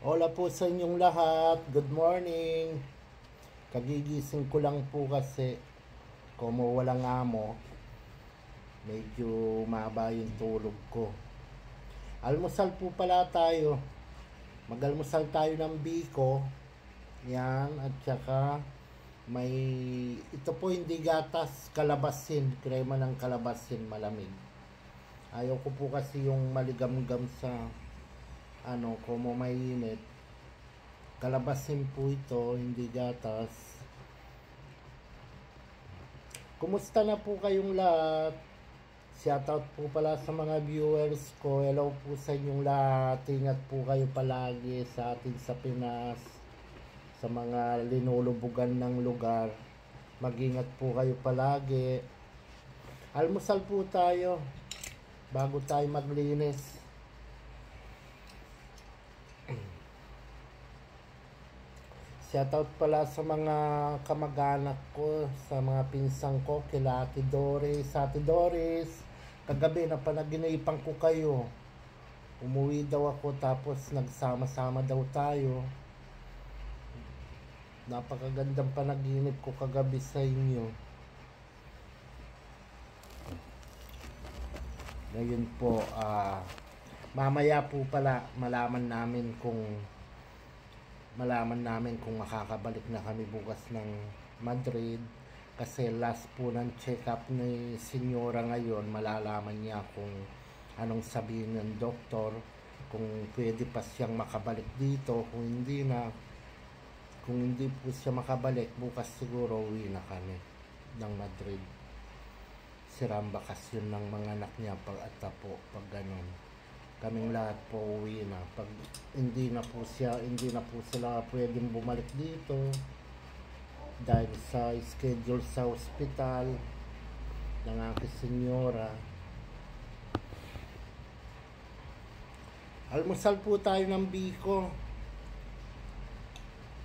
Hola po sa inyong lahat. Good morning. Kagigising ko lang po kasi como walang amo, medyo maba yung tulog ko. Almusal po pala tayo. Magalmusal tayo ng biko. Yan. At saka may ito po hindi gatas, kalabasin. Krema ng kalabasin malamig. Ayaw ko po kasi yung maligam-gam sa como mainit. Kalabasin po ito, hindi gatas. Kumusta na po kayong lahat? Shoutout po pala sa mga viewers ko. Hello po sa inyong lahat. Ingat po kayo palagi sa atin sa Pinas. Sa mga linulubugan ng lugar. Mag-ingat po kayo palagi. Almusal po tayo bago tayo maglinis. Shoutout pala sa mga kamag-anak ko, sa mga pinsang ko, kila Ate Doris. Ate Doris, kagabi napanaginipan ko kayo. Umuwi daw ako tapos nagsama-sama daw tayo. Napakagandang panaginip ko kagabi sa inyo. Ngayon po, mamaya po pala malaman namin kung makakabalik na kami bukas ng Madrid kasi last po ng check-up ni Senyora ngayon. Malalaman niya kung anong sabihin ng doktor, kung pwede pa siyang makabalik dito. Kung hindi po siya makabalik, bukas siguro uwi na kami ng Madrid. Sirang bakasyon ng mga anak niya pag ganun. Kaming lahat po uwi na. Pag hindi na po sila pwedeng bumalik dito dahil sa schedule sa ospital ng aking senyora. Almusal po tayo ng biko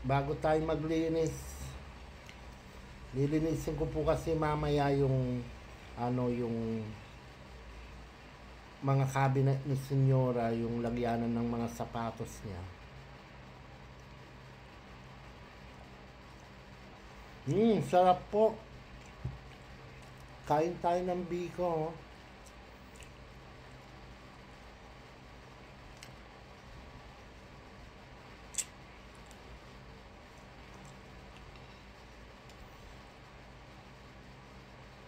bago tayo maglinis. Lilinisin ko po kasi mamaya yung mga cabinet ni Senyora, yung lagyanan ng mga sapatos niya. Sarap po. Kain tayo ng biko.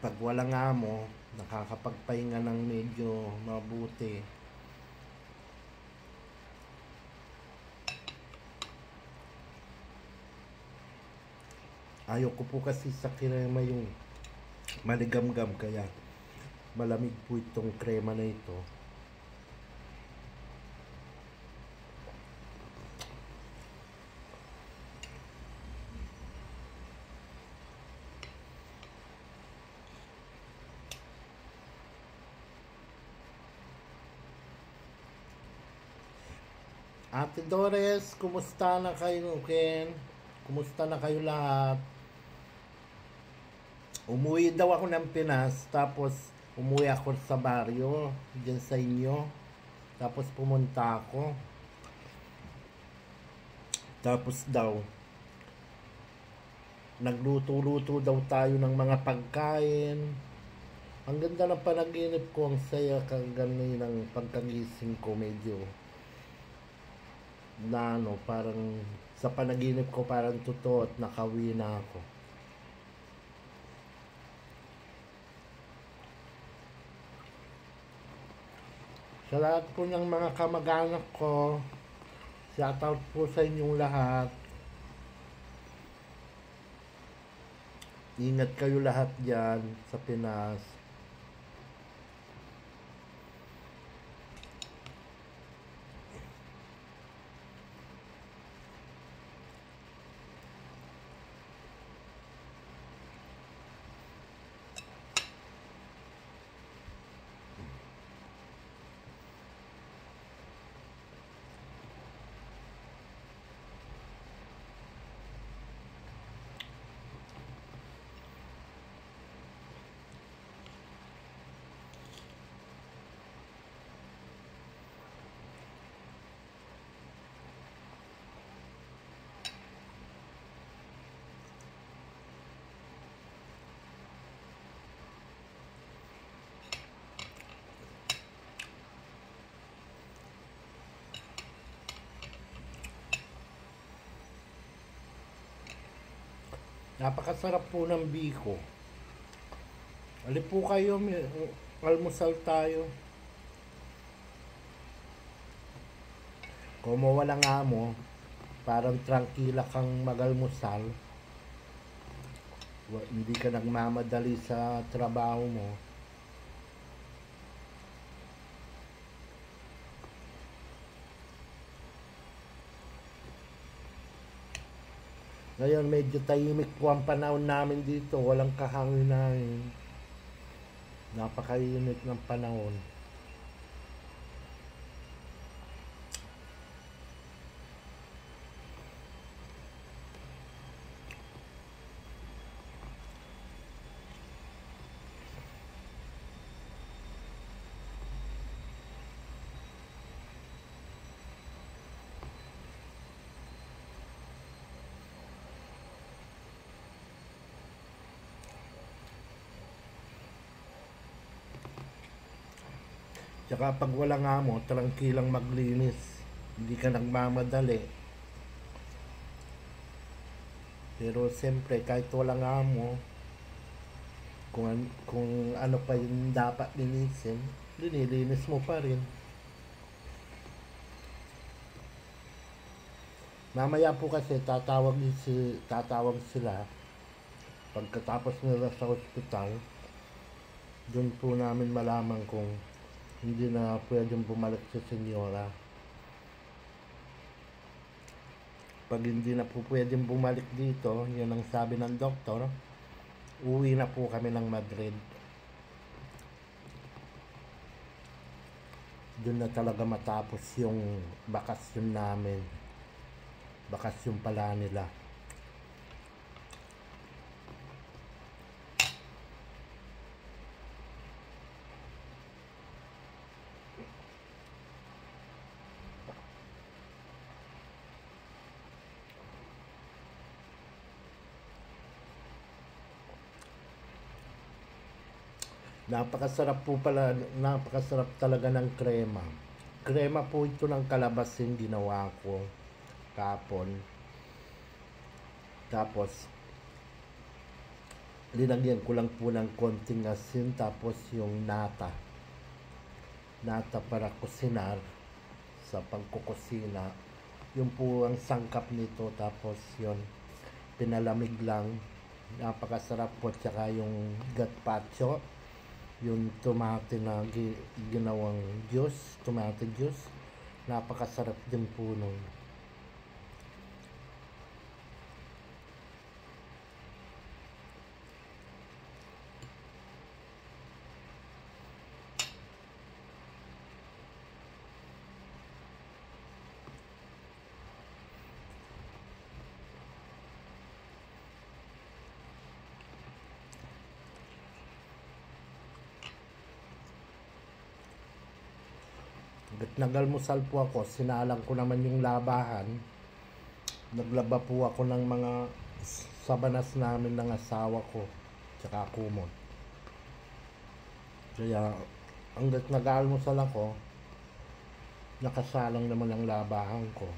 Pag walang amo, nakakapagpahinga ng medyo mabuti. Ayoko po kasi sa krema yung maligam-gam, kaya malamig po itong krema na ito. Ate Doris, kumusta na kayo, Ken? Kumusta na kayo lahat? Umuwi daw ako ng Pinas, tapos umuwi ako sa baryo, dyan sa inyo. Tapos pumunta ako. Tapos daw, nagluto-luto daw tayo ng mga pagkain. Ang ganda ng panaginip ko, ang saya kagani ng pagkagising ko, medyo parang sa panaginip ko parang totoo at nakauwi na ako. Sa lahat po ng mga kamag-anak ko, shoutout po sa inyong lahat. Ingat kayo lahat dyan sa Pinas. Napakasarap po ng biko. Alip po kayo, almusal tayo. Kung walang amo, parang trangkila kang magalmusal. Hindi ka nagmamadali sa trabaho mo. Ngayon medyo tahimik po ang panahon namin dito. Walang kahangin. Napakainit ng panahon. Tsaka pag walang amo, trangkilang maglinis. Hindi ka nagmamadali. Pero siyempre, kahit walang amo, kung ano pa yung dapat linisin, linilinis mo pa rin. Mamaya po kasi tatawag sila pagkatapos nila sa ospital. Doon po namin malaman kung hindi na pwedeng bumalik sa senyora. Pag hindi na po pwedeng bumalik dito, yun ang sabi ng doktor, uwi na po kami ng Madrid. Doon na talaga matapos yung bakasyon namin. Bakasyon pala nila. Napakasarap talaga ng krema. Krema po ito ng kalabasin ginawa ko kapon. Tapos, linagyan ko lang po ng konting asin, tapos yung nata. Nata para kusinar sa pagkukusina. Yung po ang sangkap nito, tapos yun, pinalamig lang. Napakasarap po, tsaka yung gazpacho, yung tomate na ginawang juice, tomate juice, napakasarap din po nun. Nagalmusal po ako, sinalang ko naman yung labahan. Naglaba po ako ng mga sabanas namin ng asawa ko, tsaka kumot. Kaya hanggat nag-almusal ako, nakasalang naman ang labahan ko.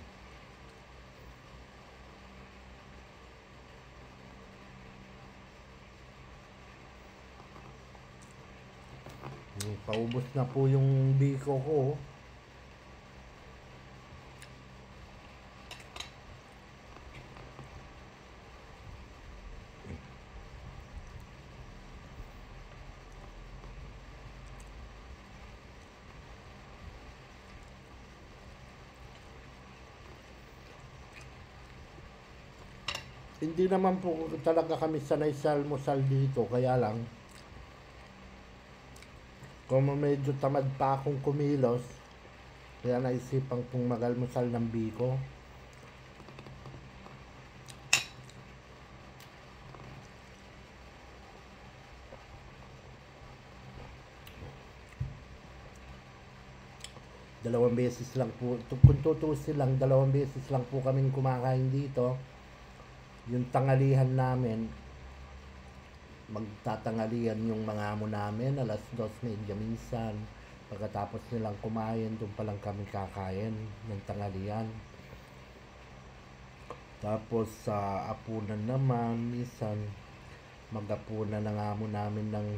Paubos na po yung biko ko. Hindi naman po talaga kami sanay sa almusal dito, kaya lang kung medyo tamad pa akong kumilos, kaya naisipan kong magalmusal ng biko. Dalawang beses lang po, kung tutusin lang, 2 beses lang po kaming kumakain dito. Yung tangalihan namin, magtatangalihan yung mga amo namin, 2:30 minsan. Pagkatapos nilang kumain, doon pa lang kami kakain ng tanghalian. Tapos sa apunan naman, minsan mag-apunan na nga mo namin ng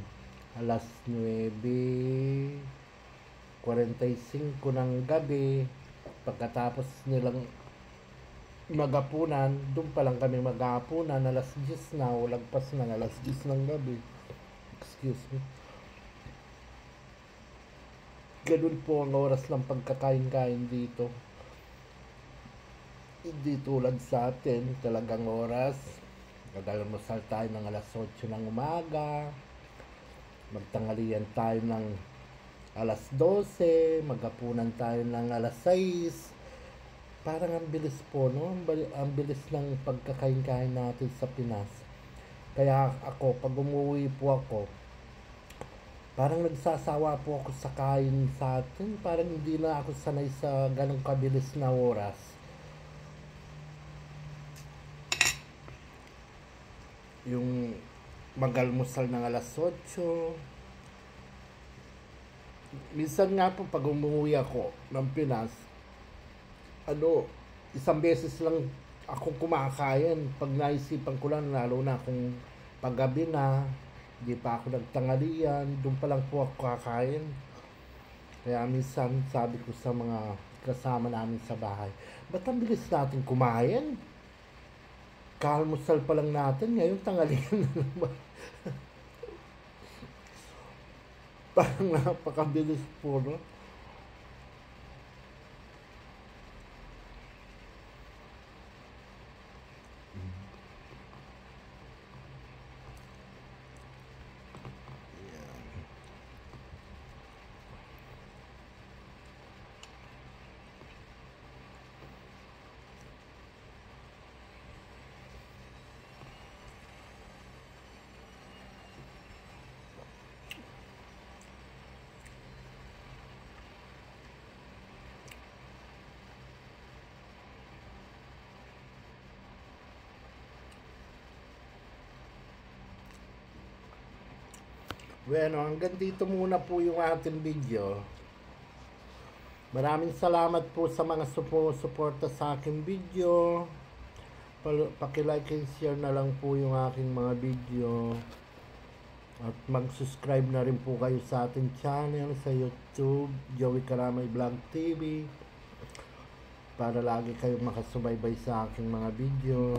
alas 9:45 ng gabi. Pagkatapos nilang mag-apunan, doon pa lang kami mag-aapunan, alas 10 na, o lagpas ng alas 10 ng gabi. Excuse me. Ganun po ang oras ng pagkakain-kain dito. Hindi tulad sa atin, talagang oras. Gagalamusal tayo ng alas 8 ng umaga. Magtangalian tayo ng alas 12. Magapunan tayo ng alas 6. Parang ang bilis po, no? Ang bilis ng pagkakain-kain natin sa Pinas. Kaya ako, pag umuwi po ako, parang nagsasawa po ako sa kain sa atin. Parang hindi na ako sanay sa ganong kabilis na oras. Yung magalmusal ng alas 8. Minsan nga po pag umuwi ako ng Pinas, isang beses lang ako kumakain. Pag naisipan ko lang, lalo na kung paggabi na, hindi pa ako nagtangalian, doon pa lang po ako kakain. Kaya minsan sabi ko sa mga kasama namin sa bahay, ba't ang bilis natin kumain? Kalmusal pa lang natin, ngayon tangalian na naman. Parang napakabilis po, no? Bueno, hanggang dito muna po yung ating video. Maraming salamat po sa mga suporta sa aking video. Paki-like and share na lang po yung aking mga video. At mag-subscribe na rin po kayo sa ating channel sa YouTube, Joey Karamay Vlog TV, para lagi kayong makasubaybay sa aking mga video.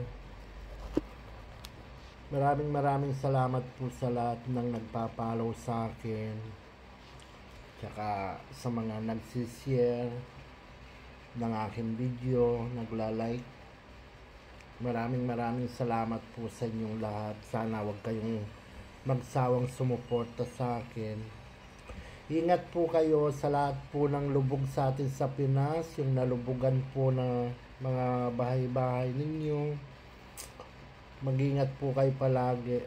Maraming salamat po sa lahat ng nagpa-follow sa akin, tsaka sa mga nagsishare ng aking video, nagla-like. Maraming salamat po sa inyong lahat. Sana wag kayong magsawang sumuporta sa akin. Ingat po kayo sa lahat po ng lubog sa atin sa Pinas, yung nalubugan po na mga bahay-bahay ninyo. Mag-ingat po kayo palagi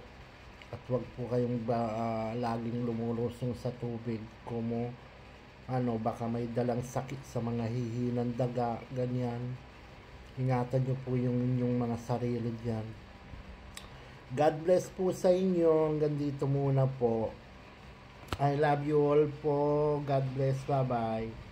at wag po kayong laging lumulusong sa tubig kung baka may dalang sakit sa mga hihinang daga, ganyan. Ingatan nyo po yung inyong mga sarili dyan. God bless po sa inyo. Hanggang dito muna po. I love you all po. God bless. Bye bye.